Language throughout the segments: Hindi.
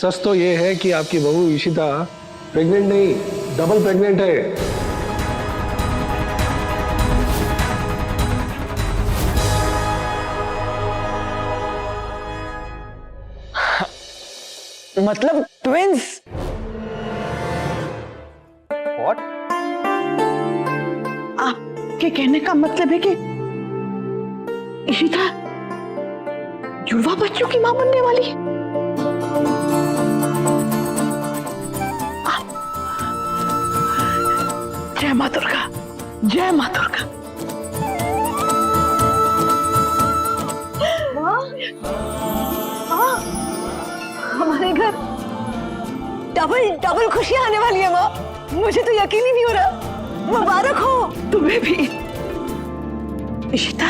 सच तो ये है कि आपकी बहू इशिता प्रेग्नेंट नहीं, डबल प्रेग्नेंट है। मतलब ट्विंस? व्हाट? आपके कहने का मतलब है कि इशिता जुड़वा बच्चों की मां बनने वाली है? जय मां दुर्गा, जय मां दुर्गा। हमारे घर डबल डबल खुशियां आने वाली है माँ। मुझे तो यकीन ही नहीं हो रहा। मुबारक हो तुम्हें भी इशिता।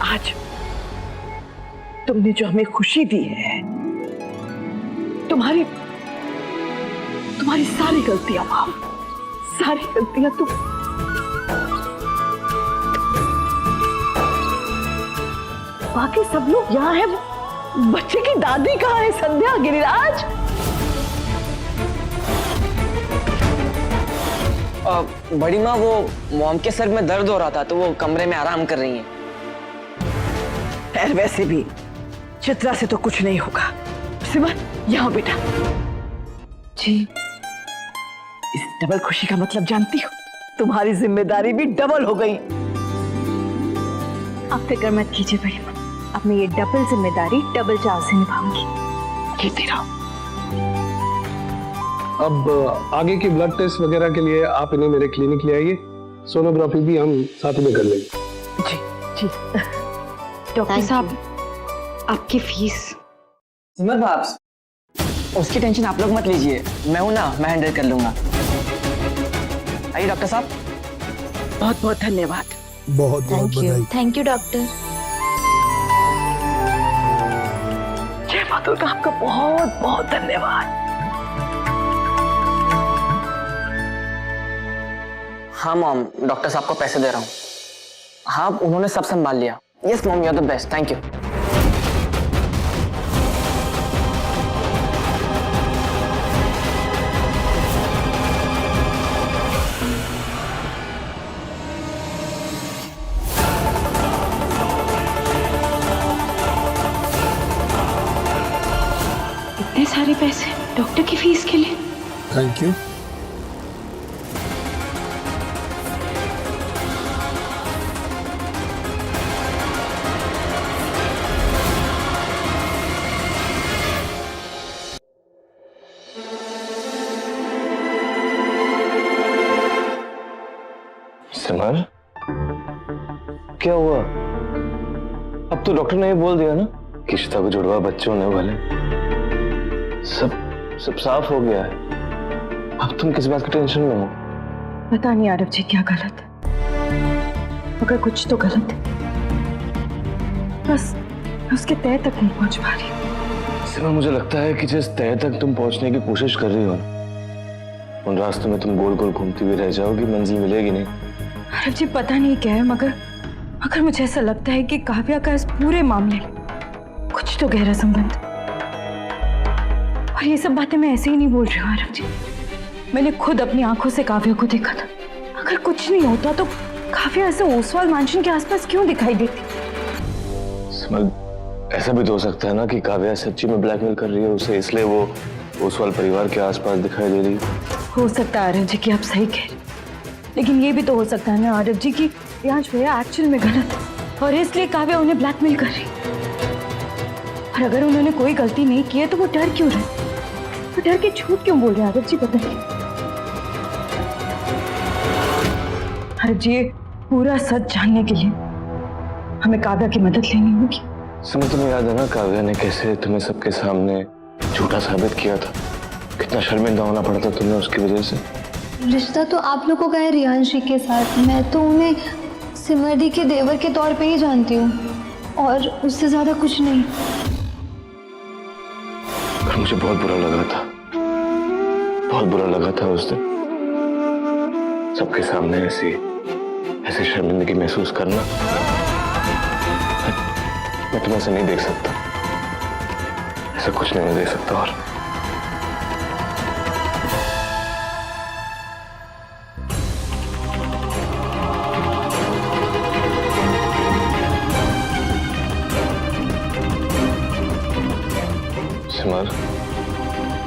आज तुमने जो हमें खुशी दी है, तुम्हारी सारी गलतियां माफ, सारी गलतियां तुम। बाकी सब लोग यहाँ हैं, बच्चे की दादी कहाँ है? संध्या, गिरिराज? बड़ी माँ, वो मॉम के सर में दर्द हो रहा था तो वो कमरे में आराम कर रही हैं। खैर वैसे भी चित्रा से तो कुछ नहीं होगा। सिमर, यहाँ बेटा। जी, इस डबल खुशी का मतलब जानती हो? तुम्हारी जिम्मेदारी भी डबल हो गई। आप फिक्र मत कीजिए बड़ी माँ, अब मैं ये डबल जिम्मेदारी डबल चाव से निभाऊंगी। ये तेरा। अब आगे की ब्लड टेस्ट वगैरह के लिए आप इन्हें मेरे क्लिनिक ले आइए। सोनोग्राफी भी हम साथ में कर लेंगे। जी जी। डॉक्टर साहब, आपकी फीस। सिमर भाभी, उसकी टेंशन आप लोग मत लीजिए, मैं हूं ना, मैं हैंडल कर लूंगा। आइए डॉक्टर साहब। बहुत बहुत धन्यवाद। बहुत बहुत बधाई। Thank you doctor. जय मां दुर्गा, आपका बहुत बहुत धन्यवाद। हाँ मॉम, डॉक्टर साहब को पैसे दे रहा हूँ। हाँ, उन्होंने सब संभाल लिया। Yes mom, you are the best, thank you. इतने सारे पैसे डॉक्टर की फीस के लिए? Thank you. सिमर, क्या हुआ? अब तो डॉक्टर ने ये बोल दिया ना कि इशिता को जुड़वा बच्चे होने वाले। सब साफ हो गया है। अब तुम किस बात की टेंशन में हो? पता नहीं आरव जी क्या गलत है, मगर कुछ तो गलत है। बस मैं उसके तह तक नहीं पहुंच पा रही। सिमर, मुझे लगता है कि जिस तह तक तुम पहुंचने की कोशिश कर रही हो, उन रास्तों में तुम गोल गोल घूमती हुई रह जाओगी, मंजिल मिलेगी नहीं। आरव जी पता नहीं क्या है, मगर मुझे ऐसा लगता है कि काव्या का इस पूरे मामले में कुछ तो गहरा संबंध। और ये सब बातें मैं ऐसे ही नहीं बोल रही हूँ आरव जी। मैंने खुद अपनी आंखों से काव्या को देखा था। अगर कुछ नहीं होता तो काव्या ऐसे ओसवाल मैंशन के आसपास क्यों दिखाई देती? सिमर, ऐसा भी तो हो सकता है ना कि काव्या सच्ची में ब्लैकमेल कर रही है उसे, इसलिए वो ओसवाल परिवार के आसपास दिखाई दे रही है। हो सकता है आरव जी कि आप सही कह रहे, लेकिन ये भी तो हो सकता है ना आरव जी की रियांश भैया एक्चुअल में गलत है और इसलिए काव्या उन्हें ब्लैकमेल कर रही। और अगर उन्होंने कोई गलती नहीं की है तो वो डर क्यों रहे? वो डर के झूठ क्यों बोल रहे हैं आरव जी? पता नहीं। आरव जी, पूरा सच जानने के लिए हमें काव्या की मदद लेनी होगी। सिमर, तुम्हें याद है ना काव्या ने कैसे तुम्हें सबके सामने झूठा साबित किया था? कितना शर्मिंदा होना पड़ा था तुम्हें उसकी वजह से। रिश्ता तो आप लोगों का है रियांशी के साथ। मैं तो उन्हें सिमर दी के देवर के तौर पे ही जानती हूँ। और उससे ज्यादा कुछ नहीं। पर मुझे बहुत बुरा लगा था, बहुत बुरा लगा था उस दिन। सबके सामने ऐसी शर्मिंदगी महसूस करना। मैं तुम्हें ऐसा नहीं देख सकता, ऐसा कुछ नहीं मैं देख सकता। और सिमर,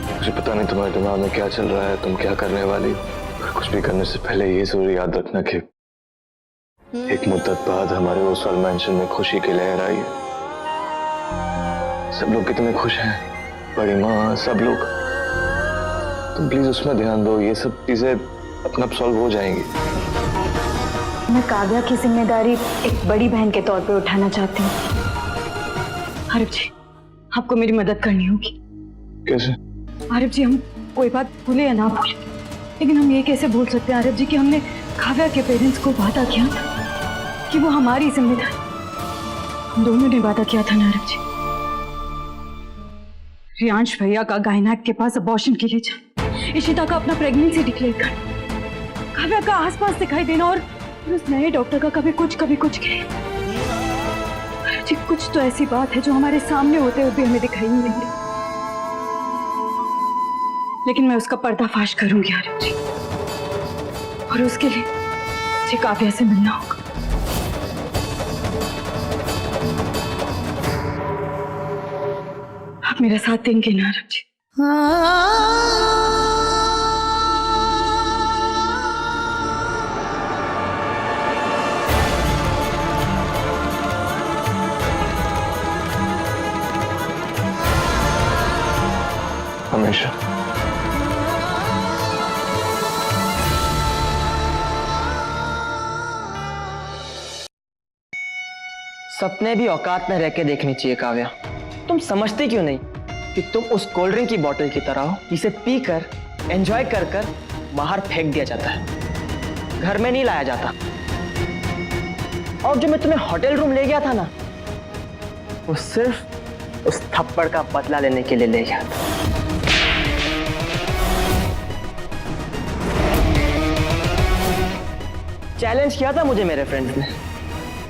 मुझे पता नहीं तुम्हारे दिमाग में क्या चल रहा है, तुम क्या करने वाली। पर कुछ भी करने से पहले ये जरूर याद रखना कि एक मुद्दत बाद हमारे ओसवाल मैंशन में खुशी की लहर आई है। सब लोग कितने खुश हैं, बड़ी माँ, सब लोग। तुम प्लीज उसमें ध्यान दो, ये सब चीजें अपने आप सॉल्व हो जाएंगी। मैं काव्या की जिम्मेदारी एक बड़ी बहन के तौर पे उठाना चाहती हूँ। आरव जी, आपको मेरी मदद करनी होगी। कैसे? आरव जी, हम कोई बात भूले या ना भूले, लेकिन हम ये कैसे भूल सकते हैं आरव जी कि हमने काव्या के पेरेंट्स को वादा किया था कि वो हमारी जिम्मेदारी हम दोनों ने वादा किया था ना आरव जी। रियांश भैया का गायनाक के पास अबॉर्शन के लिए जाना, इशिता का अपना प्रेगनेंसी डिक्लेयर करना, काव्या का आसपास दिखाई देना और उस नए डॉक्टर का कभी कुछ कहे। आरव जी, कुछ तो ऐसी बात है जो हमारे सामने होते हुए भी हमें दिखाई नहीं दे, लेकिन मैं उसका पर्दाफाश करूंगी आरव जी, और उसके लिए मुझे काव्या से मिलना होगा। आप मेरा साथ देंगे ना आरव जी? हमेशा। सपने भी औकात में रह के देखनी चाहिए काव्या। तुम समझती क्यों नहीं कि तुम उस कोल्ड ड्रिंक की बोतल की तरह हो जिसे पीकर एंजॉय कर कर बाहर फेंक दिया जाता है, घर में नहीं लाया जाता। और जो मैं तुम्हें होटल रूम ले गया था ना, वो सिर्फ उस थप्पड़ का बदला लेने के लिए ले गया था। चैलेंज किया था मुझे मेरे फ्रेंड्स ने,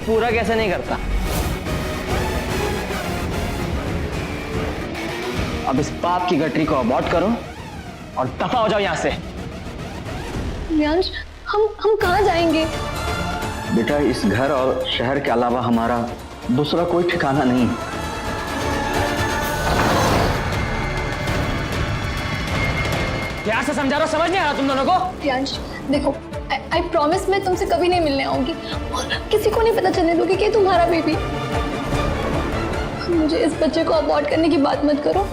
पूरा कैसे नहीं करता। अब इस पाप की गठरी को अबॉर्ट करो और दफा हो जाओ यहां से। रियांश, हम कहाँ जाएंगे? बेटा, इस घर और शहर के अलावा हमारा दूसरा कोई ठिकाना नहीं। प्यार से समझा रहा, समझ नहीं आ रहा तुम दोनों को? रियांश देखो, आई प्रॉमिस मैं तुमसे कभी नहीं मिलने आऊंगी और किसी को नहीं पता चलने दूंगी कि तुम्हारा बेबी। मुझे इस बच्चे को अबॉर्ट करने की बात मत करो।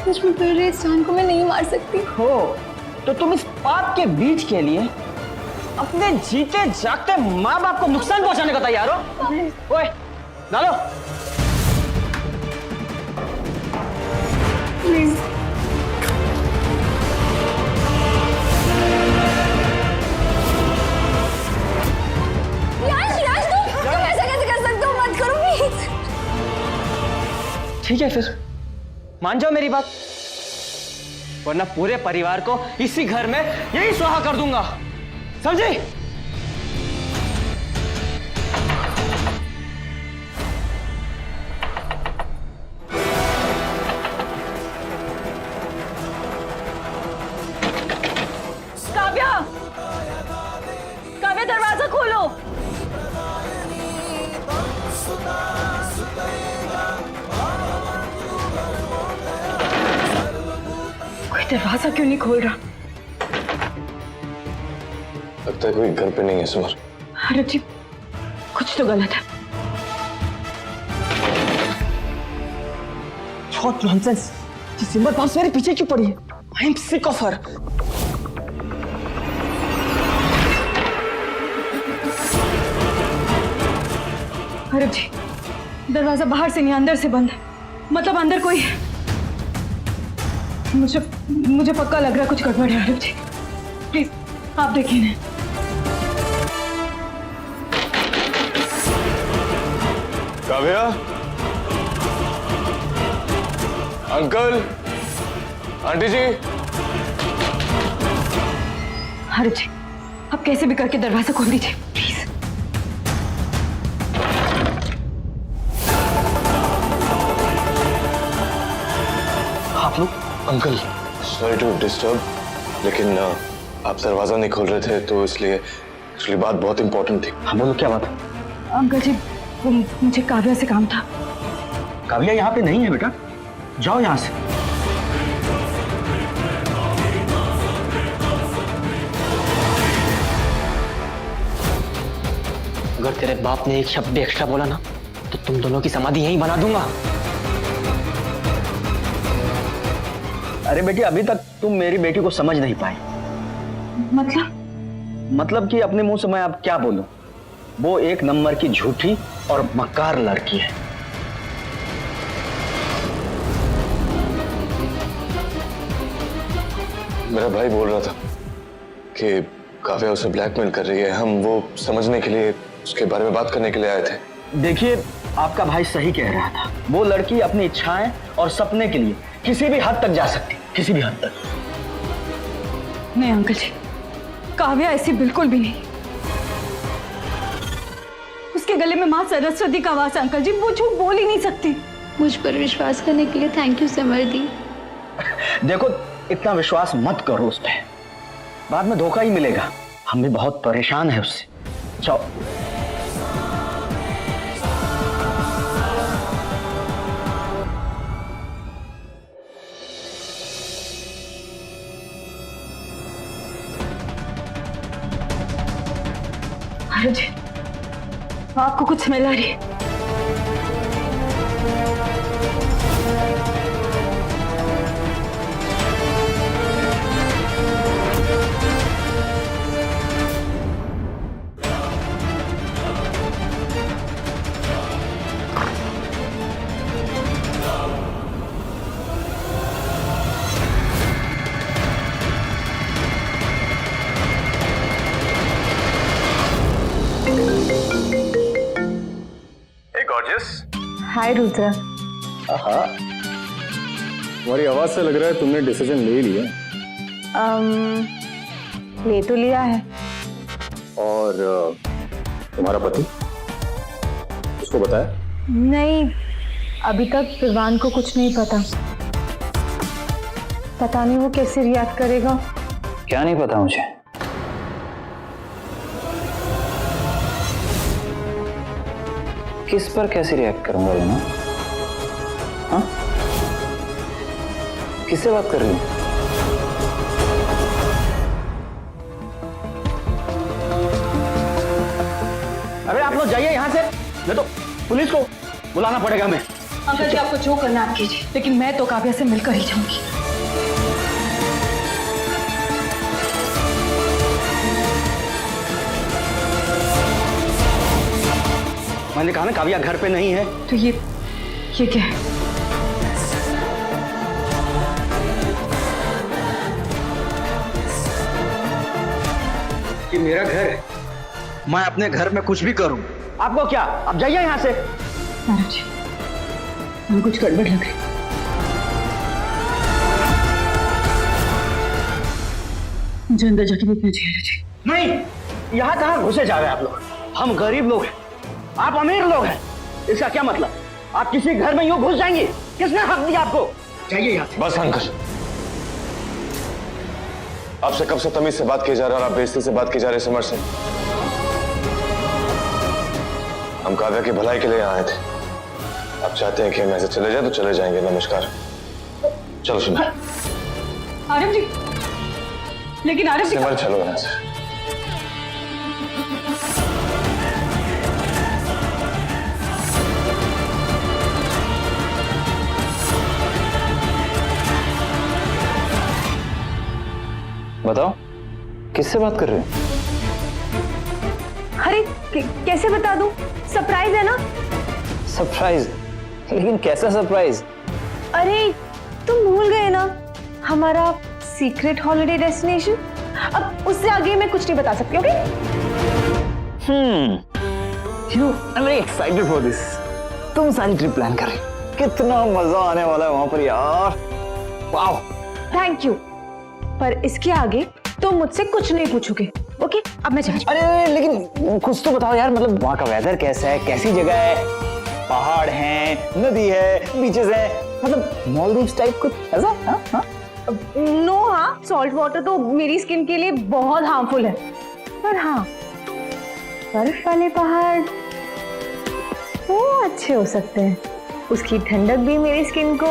मुझ में पड़ रही इस जान को मैं नहीं मार सकती। हो तो तुम इस पाप के बीज के लिए अपने जीते जागते माँ बाप को नुकसान पहुंचाने को तैयार हो? ओए, डालो। प्लीज। तुम ऐसा कैसे कर सकते हो? मत करो प्लीज। ठीक है, फिर मान जाओ मेरी बात, वरना पूरे परिवार को इसी घर में यही स्वाहा कर दूंगा, समझी? काव्या, काव्या, दरवाजा खोलो। कोई दरवाजा क्यों नहीं खोल रहा? लगता है कोई घर पे नहीं है सिमर। आरव जी, कुछ तो गलत है। What nonsense! सिमर पास मेरे पीछे क्यों पड़ी है? I am sick of her. Aarav जी, दरवाजा बाहर से नहीं अंदर से बंद है, मतलब अंदर कोई है। मुझे पक्का लग रहा है कुछ गड़बड़ है। आरव जी, प्लीज आप देखिए ना। काव्या, अंकल, आंटी जी। अरे जी, अब कैसे भी करके दरवाजा खोल दीजिए प्लीज। आप लोग? अंकल, सॉरी टू डिस्टर्ब, लेकिन आप दरवाजा नहीं खोल रहे थे तो इसलिए एक्चुअली बात बहुत इंपॉर्टेंट थी। हाँ बोलो, क्या बात है? अंकल जी, वो मुझे काव्या से काम था। काव्या यहाँ पे नहीं है बेटा, जाओ यहाँ से। अगर तेरे बाप ने एक शब्द भी एक्स्ट्रा बोला ना तो तुम दोनों की समाधि यहीं बना दूंगा। अरे बेटी, अभी तक तुम मेरी बेटी को समझ नहीं पाई। मतलब कि अपने मुंह से मैं अब क्या बोलूं, वो एक नंबर की झूठी और मक्कार लड़की है। मेरा भाई बोल रहा था कि काव्या उसे ब्लैकमेल कर रही है। हम वो समझने के लिए, उसके बारे में बात करने के लिए आए थे। देखिए, आपका भाई सही कह रहा था। वो लड़की अपनी इच्छाएं और सपने के लिए किसी भी हद तक जा सकती, किसी भी हद तक। नहीं अंकल जी, काव्या ऐसी बिल्कुल भी नहीं। उसके गले में माँ सरस्वती का वास है अंकल जी, वो झूठ बोल ही नहीं सकती। मुझ पर विश्वास करने के लिए थैंक यू समृद्धि। देखो, इतना विश्वास मत करो उस पर, बाद में धोखा ही मिलेगा। हम भी बहुत परेशान हैं उससे। जाओ। अरे जी, आपको कुछ स्मेल आ रही है? हाय रुद्र। तुम्हारी आवाज से लग रहा है तुमने डिसीजन ले लिया। ले तो लिया है। और तुम्हारा पति, उसको बताया? नहीं, अभी तक विवान को कुछ नहीं पता। पता नहीं वो कैसे रिएक्ट करेगा। क्या नहीं पता मुझे? किस पर कैसे रिएक्ट करूंगा ना? हाँ? किससे बात कर रही हूँ? अरे आप लोग जाइए यहाँ से, नहीं तो पुलिस को बुलाना पड़ेगा। मैं अंकल जी, आपको जो करना आप कीजिए, लेकिन मैं तो काव्या से मिलकर ही जाऊंगी। मैंने कहा ना काव्या घर पे नहीं है। तो ये क्या है? ये मेरा घर है, मैं अपने घर में कुछ भी करूं। आपको क्या? आप जाइए यहाँ से। महाराज जी, हमें कुछ गड़बड़ लग रही। मुझे अंदर जाके देखना चाहिए जी। नहीं, यहाँ कहाँ घुसे जा रहे हैं आप लोग? हम गरीब लोग हैं, आप अमीर लोग हैं। इसका क्या मतलब? आप किसी घर में यूं घुस जाएंगे? किसने हक दिया आपको? जाइए यहाँ से। बस अंकल, आपसे कब से तमीज से बात की जा रहा है और आप बेइज्जती से बात की जा रहे समर से। हम काव्या की भलाई के लिए यहाँ आए थे। आप चाहते हैं कि हम ऐसे चले जाए तो चले जाएंगे। नमस्कार, चलो सुनो। आरव जी, लेकिन आरव जी, सिमर चलो यहाँ से। बताओ, किससे बात कर रहे हो? अरे कैसे बता दूं? सरप्राइज है ना। सरप्राइज? लेकिन कैसा सरप्राइज? अरे तुम भूल गए ना हमारा सीक्रेट हॉलिडे डेस्टिनेशन। अब उससे आगे मैं कुछ नहीं बता सकती। Okay? You, I'm very excited for this. तुम सारी ट्रिप प्लान कर रहे हो। कितना मजा आने वाला है वहां पर यार। वाह। थैंक यू, पर इसके आगे तुम मुझसे कुछ नहीं पूछोगे। ओके, अब मैं चलती हूँ। अरे लेकिन कुछ तो बताओ यार, मतलब वहाँ का वेदर कैसा है, कैसी जगह है, पहाड़ हैं, नदी है, बीचेस है, मतलब मॉलदीव्स टाइप कुछ ऐसा? हाँ हाँ। नो, हाँ, सॉल्ट वाटर तो मेरी स्किन के लिए बहुत हार्मफुल है, पर हाँ, बर्फ वाले पहाड़ वो अच्छे हो सकते हैं। उसकी ठंडक भी मेरी स्किन को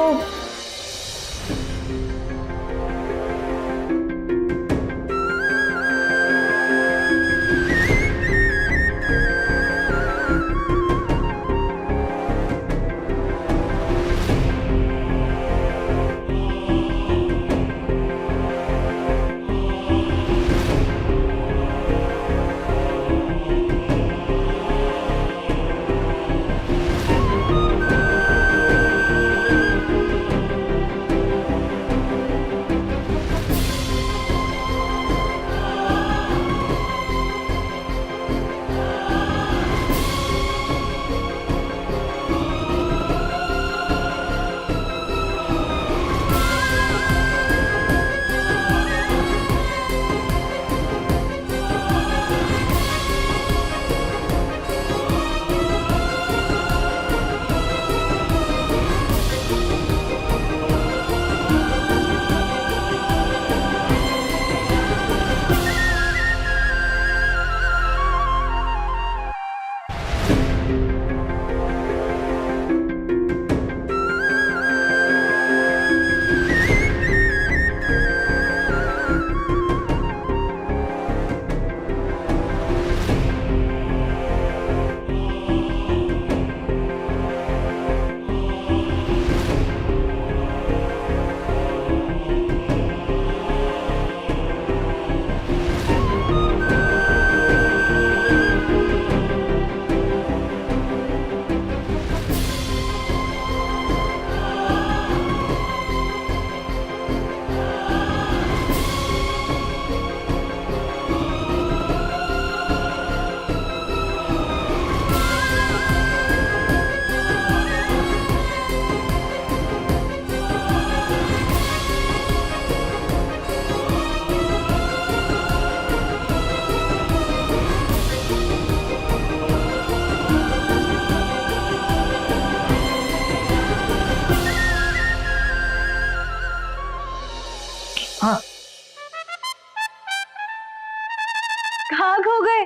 कहाँ खो गए?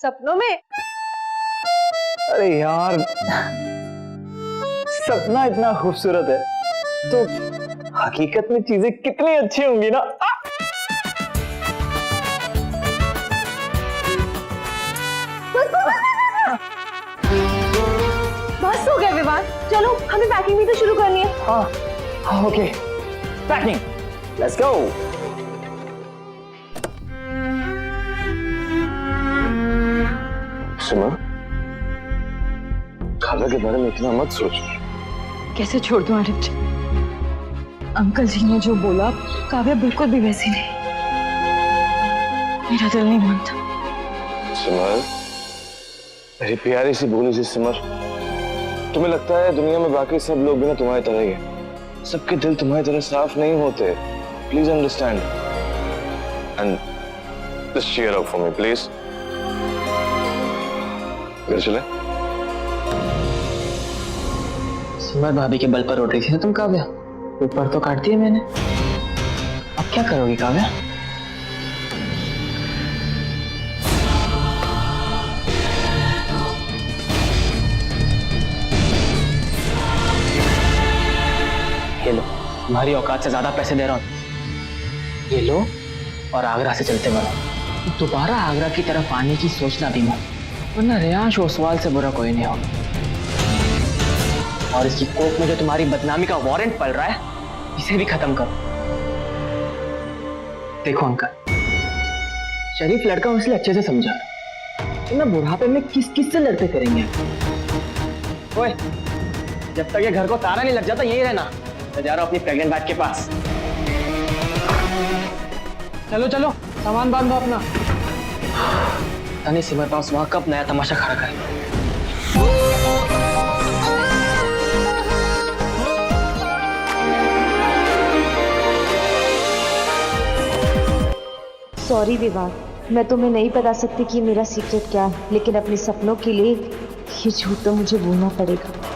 सपनों में? अरे यार, सपना इतना खूबसूरत है तो हकीकत में चीजें कितनी अच्छी होंगी ना। बस हो गया विवाद, चलो हमें पैकिंग भी तो शुरू करनी है। हाँ ओके, पैकिंग, लेट्स गो। सिमा, काव्या के बारे में इतना मत सोच। कैसे छोड़ दूं आरिफ जी? अंकल जी ने जो बोला, काव्या बिल्कुल भी वैसी नहीं। मेरा दिल नहीं मानता। सिमर, मेरी प्यारी सी भोली सी सिमर, तुम्हें लगता है दुनिया में बाकी सब लोग भी ना तुम्हारी तरह ही हैं। सबके दिल तुम्हारी तरह साफ नहीं होते। Please understand and just cheer up for me, please. घर चले? सिमर भाभी के बल पर उड़ रही थी ना तुम काव्या, ऊपर तो काट दिए मैंने। अब क्या करोगी काव्या? ये लो, तुम्हारी औकात से ज्यादा पैसे दे रहा हूं। ये लो और आगरा से चलते बनो। दोबारा आगरा की तरफ आने की सोचना भी मत, वरना रियांश ओसवाल से बुरा कोई नहीं होगा। और इसकी कोर्ट में जो तुम्हारी बदनामी का वारंट पल रहा है, इसे भी खत्म करो। देखो अंकल, शरीफ लड़का हूं इसलिए अच्छे से समझा, तो ना बुढ़ापे में किस किस से लड़ते करेंगे। ओए, जब तक ये घर को ताला नहीं लग जाता यहीं रहना। मैं जा रहा हूं अपनी प्रेग्नेंट वाइफ के पास। चलो चलो, सामान बांधो अपना। तनी सिमर पास वहां कब नया तमाशा खड़ा करें। सॉरी विवाह, मैं तुम्हें नहीं बता सकती कि मेरा सीक्रेट क्या है, लेकिन अपने सपनों के लिए ये झूठ तो मुझे बोलना पड़ेगा।